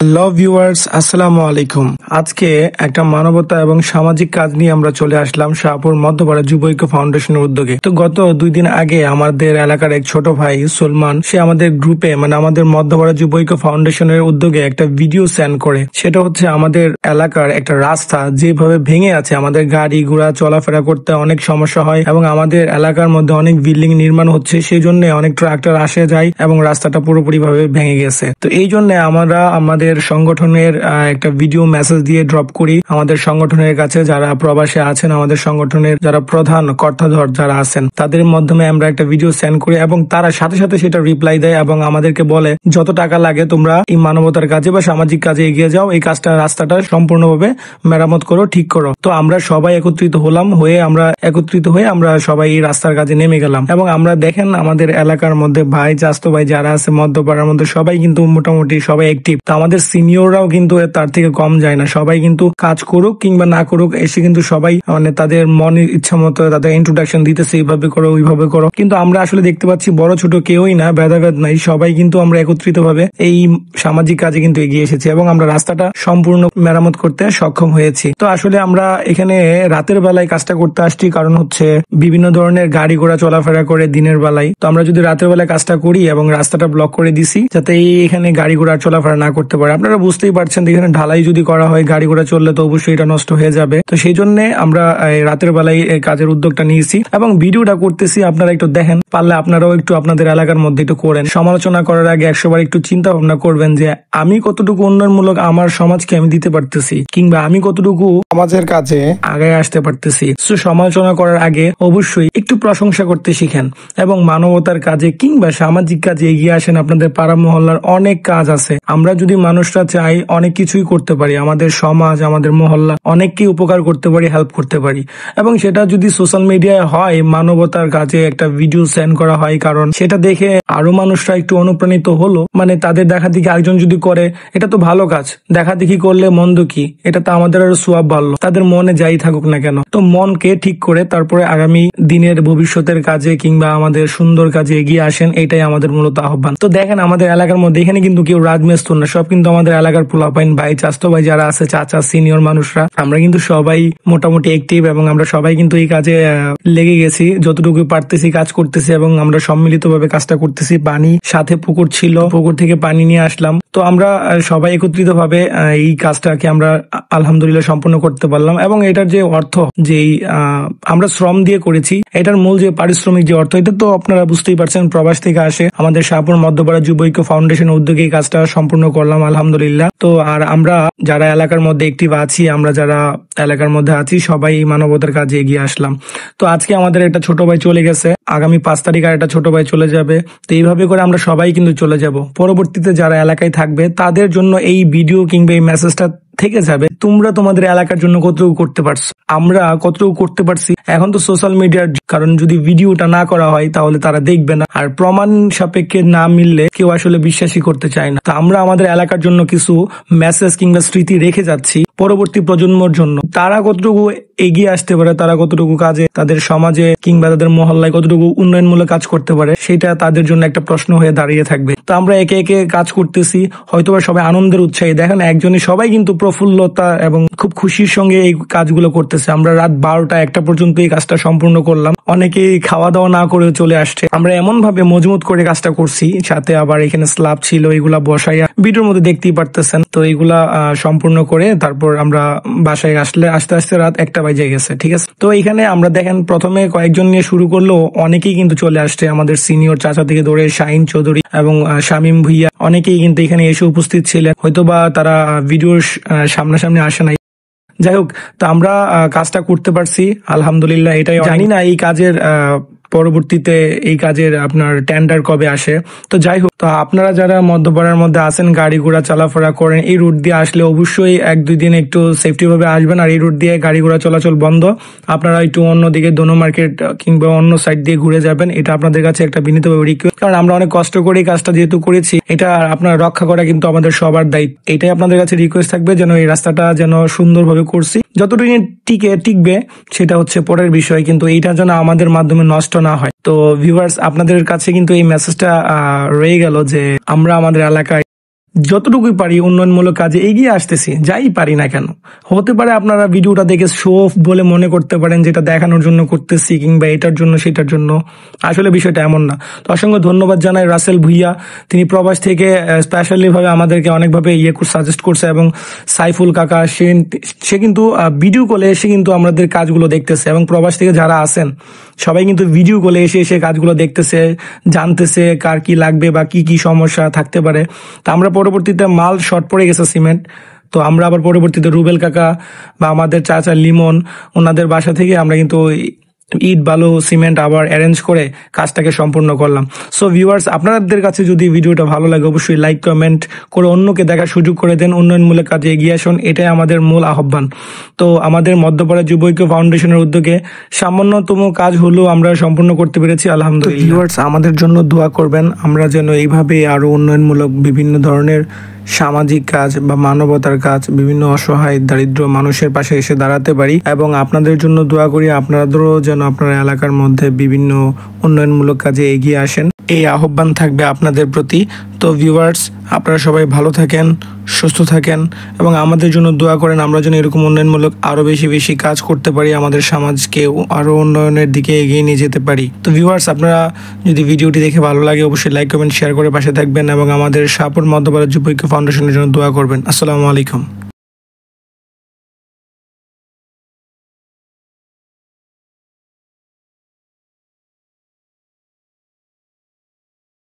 Hello viewers, আসসালামু আলাইকুম। আজকে একটা মানবতা এবং সামাজিক কাজ নিয়ে আমরা চলে আসলাম শাহপুর মধ্যপাড়া যুব ঐক্য ফাউন্ডেশনের উদ্যোগে। তো গত 2 দিন আগে আমাদের এলাকার এক ছোট ভাই সুলমান, সে আমাদের গ্রুপে আমাদের মধ্যপাড়া যুব ঐক্য ফাউন্ডেশনের উদ্যোগে একটা ভিডিও সেন্ড করে। সেটা হচ্ছে আমাদের এলাকার একটা রাস্তা যেভাবে ভেঙে আছে, আমাদের গাড়ি ঘোড়া চলাফেরা করতে অনেক সমস্যা হয় এবং আমাদের এলাকার মধ্যে অনেক বিল্ডিং নির্মাণ হচ্ছে, সেই জন্য অনেক ট্রাক্টর আসে যায় এবং রাস্তাটা পুরোপুরি ভাবে ভেঙে গেছে। তো এই জন্য আমরা আমাদের সংগঠনের একটা ভিডিও মেসেজ দিয়ে ড্রপ করি আমাদের সংগঠনের কাছে, যারা প্রবাসে আছেন, আমাদের সংগঠনের যারা প্রধান কর্তাধর যারা আছেন, তাদের মাধ্যমে আমরা একটা ভিডিও সেন্ড করি এবং তারা সাথে সাথে সেটা রিপ্লাই দেয় এবং আমাদেরকে বলে যত টাকা লাগে তোমরা এই মানবতার কাজে বা সামাজিক কাজে এগিয়ে যাও, এই কাজটা রাস্তাটা সম্পূর্ণভাবে মেরামত করো, ঠিক করো। তো আমরা সবাই একত্রিত হয়ে আমরা সবাই এই রাস্তার কাজে নেমে গেলাম এবং আমরা দেখেন আমাদের এলাকার মধ্যে ভাই চাস্তো ভাই যারা আছে মধ্যপাড়ার মধ্যে সবাই কিন্তু মোটামুটি সবাই অ্যাক্টিভ। তো আমাদের সিনিয়ররাও কিন্তু তার থেকে কম যায় না, সবাই কিন্তু কাজ করুক কিংবা না করুক এসে কিন্তু সবাই তাদের মনের ইচ্ছা মতো তাদের ইন্ট্রোডাকশন দিতেছে, এইভাবে করো ওইভাবে করো। কিন্তু আমরা আসলে দেখতে পাচ্ছি বড় ছোট কেউই না, ভেদাভেদ নাই, সবাই কিন্তু আমরা একত্রিত ভাবে এই সামাজিক কাজে কিন্তু এগিয়ে এসেছি এবং আমরা রাস্তাটা সম্পূর্ণ মেরামত করতে সক্ষম হয়েছি। তো আসলে আমরা এখানে রাতের বেলায় কাজটা করতে আসছি, কারণ হচ্ছে বিভিন্ন ধরনের গাড়ি ঘোড়া চলাফেরা করে দিনের বেলায়। তো আমরা যদি রাতের বেলায় কাজটা করি এবং রাস্তাটা ব্লক করে দিছি যাতে এখানে গাড়ি ঘোড়া চলাফেরা না করতে পারে। আপনারা বুঝতেই পারছেন এখানে ঢালাই যদি করা হয় গাড়ি ঘোড়া চললে তো অবশ্যই এটা নষ্ট হয়ে যাবে। তো সেই জন্য আমরা রাতের বেলায় এই কাজের উদ্যোগটা নিয়েছি এবং ভিডিওটা করতেছি। আপনারা একটু দেখেন, পারলে আপনারাও একটু আপনাদের এলাকার মধ্যে একটু করেন। সমালোচনা করার আগে 100 বার একটু চিন্তা ভাবনা করবেন যে আমি কতটুকু উন্নয়নমূলক আমার সমাজকে আমি দিতে পারতেছি কিংবা আমি কতটুকু সমাজের কাছে আগে আসতে পারতেছি। সমালোচনা করার আগে অবশ্যই একটু প্রশংসা করতে শিখেন এবং মানবতার কাজে কিংবা সামাজিক কাজে এগিয়ে আসেন। আপনাদের পাড়া মহল্লার অনেক কাজ আছে, আমরা যদি মানুষরা চাই অনেক কিছুই করতে পারি, আমাদের সমাজ আমাদের মহল্লা অনেককেই উপকার করতে পারি, হেল্প করতে পারি। এবং সেটা যদি সোশ্যাল মিডিয়ায় হয়, মানবতার কাজে একটা ভিডিও সেন্ড করা হয়, কারণ সেটা দেখে আরো মানুষরা একটু অনুপ্রাণিত হলো, তাদের দেখা দেখি একজন যদি করে এটা তো ভালো কাজ, দেখা দেখি করলে মন্দ কি, এটা তো আমাদের আরো সোয়াব বাড়লো, তাদের মনে যাই থাকুক না কেন। তো মনকে ঠিক করে তারপরে আগামী দিনের ভবিষ্যতের কাজে কিংবা আমাদের সুন্দর কাজে এগিয়ে আসেন, এটাই আমাদের মূলত আহ্বান। তো দেখেন আমাদের এলাকার মধ্যে এখানে কিন্তু কেউ রাজমিস্ত্রি না, সব কিন্তু আমাদের এলাকার পোলাপাইন ভাই চাস্তো ভাই যারা আছে, চাচা সিনিয়র মানুষরা, আমরা কিন্তু সবাই মোটামুটি অ্যাক্টিভ এবং আমরা সবাই কিন্তু এই কাজে লেগে গেছি, যতটুকু পারতেছি কাজ করতেছি এবং আমরা সম্মিলিত ভাবে কাজটা করতেছি। পানি সাথে পুকুর ছিল, পুকুর থেকে পানি নিয়ে আসলাম। তো আমরা সবাই একত্রিত ভাবে এই কাজটাকে আমরা আলহামদুলিল্লাহ সম্পূর্ণ করতে পারলাম এবং এটার যে অর্থ, যে আমরা শ্রম দিয়ে করেছি, এটার মূল যে পারিশ্রমিক যে অর্থ, এটা তো আপনারা বুঝতেই পারছেন প্রবাস থেকে আসে। আমাদের শাহপুর মধ্যপাড়া যুব ঐক্য ফাউন্ডেশনের উদ্যোগে এই কাজটা সম্পূর্ণ করলাম আলহামদুলিল্লাহ। তো আর আমরা যারা এলাকার মধ্যে অ্যাক্টিভ আছি, আমরা যারা এলাকার মধ্যে আছি সবাই এই মানবতার কাজে এগিয়ে আসলাম। তো আজকে আমাদের একটা ছোট ভাই চলে গেছে, আগামী 5 তারিখ আর একটা ছোট ভাই চলে যাবে। তো এইভাবে করে আমরা সবাই কিন্তু চলে যাব। পরবর্তীতে যারা এলাকায় থাকবে তাদের জন্য এই ভিডিও কিংবা এই মেসেজটা থেকে যাবে, তোমরা তোমাদের এলাকার জন্য কতটুকু করতে পারছো, আমরা কতটুকু করতে পারছি। এখন তো সোশ্যাল মিডিয়ার কারণ, যদি ভিডিওটা না করা হয় তাহলে তারা দেখবে না, আর প্রমাণ সাপেক্ষে না মিললে কেউ আসলে বিশ্বাসই করতে চায় না। তো আমরা আমাদের এলাকার জন্য কিছু মেসেজ কিংবা স্মৃতি রেখে যাচ্ছি পরবর্তী প্রজন্মের জন্য। তারা কতটুকু এগিয়ে আসতে পারে, তারা কতটুকু কাজে তাদের সমাজে কিংবা তাদের মহল্লায় কতটুকু উন্নয়নমূলক কাজ করতে পারে, সেটা তাদের জন্য একটা প্রশ্ন হয়ে দাঁড়িয়ে থাকবে। তো আমরা একে একে কাজ করতেছি, হয়তোবা সবাই আনন্দের উৎসাহে, দেখেন একজনই সবাই কিন্তু প্রফুল্লতা এবং খুব খুশির সঙ্গে এই কাজগুলো করতেছে। আমরা রাত 12টা-1টা পর্যন্ত এই কাজটা সম্পূর্ণ করলাম, অনেকেই খাওয়া দাওয়া না করে চলে আসছে। আমরা এমন ভাবে মজবুত করে কাজটা করছি, সাথে আবার এখানে স্ল্যাব ছিল, এগুলা বসাইয়া ভিডিওর মধ্যে দেখতেই পারতেছেন। তো এইগুলা সম্পূর্ণ করে তারপর আমরা বাসায় আস্তে আস্তে রাত 1টা বেজে গেছে, ঠিক আছে। তো এখানে আমরা দেখেন প্রথমে কয়েকজন নিয়ে শুরু করলো, অনেকেই কিন্তু চলে আসছে, আমাদের সিনিয়র চাচা থেকে ধরে শাহিন চৌধুরী এবং শামীম ভুইয়া, অনেকেই কিন্তু এখানে এসে উপস্থিত ছিলেন, হয়তোবা তারা ভিডিওর সামনাসামনি আসে নাই। যাই হোক, তো আমরা কাজটা করতে পারছি আলহামদুলিল্লাহ। এটাই জানি না এই কাজের পরবর্তীতে এই কাজের আপনার টেন্ডার কবে আসে। তো যাই হোক, তো আপনারা যারা মধ্যপাড়ার মধ্যে আছেন, গাড়ি ঘোড়া চলাফেরা করেন, এই রুট দিয়ে আসলে অবশ্যই 1-2 দিন একটু সেফটি ভাবে আসবেন। আর এই রুট দিয়ে গাড়ি ঘোড়া চলাচল বন্ধ, আপনারা একটু অন্যদিকে দোনো মার্কেট কিংবা অন্য সাইড দিয়ে ঘুরে যাবেন, এটা আপনাদের কাছে একটা বিনীতভাবে রিকোয়েস্ট। কারণ আমরা অনেক কষ্ট করে এই কাজটা যেহেতু করেছি, এটা আপনার রক্ষা করা কিন্তু আমাদের সবার দায়িত্ব। এটাই আপনাদের কাছে রিকোয়েস্ট থাকবে যেন এই রাস্তাটা যেন সুন্দরভাবে করছি, যতটুকু টিকবে সেটা হচ্ছে পরের বিষয়, কিন্তু এইটা যেন আমাদের মাধ্যমে নষ্ট না হয়। তো ভিউয়ার্স, আপনাদের কাছে কিন্তু এই মেসেজটা রয়ে গেল যে আমরা আমাদের এলাকায় যতটুকুই পারি উন্নয়নমূলক কাজে এগিয়ে আসতেছি, যাই পারি না কেন। হতে পারে আপনারা ভিডিওটা দেখে শো অফ বলে মনে করতে পারেন, যেটা দেখানোর জন্য করতেছি কিংবা এটার জন্য সেটার জন্য, আসলে বিষয়টা এমন না। তো অসংখ্য ধন্যবাদ জানাই রাসেল ভুইয়া, তিনি প্রবাস থেকে স্পেশালি ভাবে আমাদেরকে অনেকভাবে সাজেস্ট করছে, এবং সাইফুল কাকা সে কিন্তু ভিডিও কলে এসে কিন্তু আমাদের কাজগুলো দেখতেছে, এবং প্রবাস থেকে যারা আছেন সবাই কিন্তু ভিডিও কলে এসে এসে কাজগুলো দেখতেছে, জানতেছে কার কি লাগবে বা কি কি সমস্যা থাকতে পারে। তা আমরা পরবর্তীতে মাল শর্ট পড়ে গেছে সিমেন্ট, তো আমরা আবার পরবর্তীতে রুবেল কাকা বা আমাদের চাচা লিমন ওনাদের বাসা থেকে আমরা কিন্তু ইট বালু সিমেন্ট আবার অ্যারেঞ্জ করে কাজটাকে সম্পূর্ণ করলাম। সো ভিউয়ার্স, আপনাদের কাছে যদি ভিডিওটা ভালো লাগে অবশ্যই লাইক কমেন্ট করে অন্যকে দেখার সুযোগ করে দেন, উন্নয়নমূলক কাজে এগিয়ে আসুন, এটাই আমাদের মূল আহ্বান। তো আমাদের মধ্যপাড়া যুব ঐক্য ফাউন্ডেশনের উদ্যোগে সামান্যতম কাজ হলেও আমরা সম্পূর্ণ করতে পেরেছি, আলহামদুলিল্লাহ। ভিউয়ার্স, আমাদের জন্য দোয়া করবেন, আমরা যেন এইভাবে আরো উন্নয়নমূলক বিভিন্ন ধরনের সামাজিক কাজ বা মানবতার কাজ, বিভিন্ন অসহায় দারিদ্র মানুষের পাশে এসে দাঁড়াতে পারি, এবং আপনাদের জন্য দোয়া করি আপনাদেরও যেন আপনার এলাকার মধ্যে বিভিন্ন উন্নয়নমূলক কাজে এগিয়ে আসেন, এই আহ্বান থাকবে আপনাদের প্রতি। তো ভিউয়ার্স, আপনারা সবাই ভালো থাকেন, সুস্থ থাকেন, এবং আমাদের জন্য দোয়া করেন, আমরা যেন এরকম উন্নয়নমূলক আরো বেশি বেশি কাজ করতে পারি, আমাদের সমাজকে আরো উন্নয়নের দিকে এগিয়ে নিয়ে যেতে পারি। তো ভিউয়ার্স, আপনারা যদি ভিডিওটি দেখে ভালো লাগে অবশ্যই লাইক কমেন্ট শেয়ার করে পাশে থাকবেন, এবং আমাদের শাহপুর মধ্যপাড়া যুব ঐক্য ফাউন্ডেশনের জন্য দোয়া করবেন। আসসালামু আলাইকুম।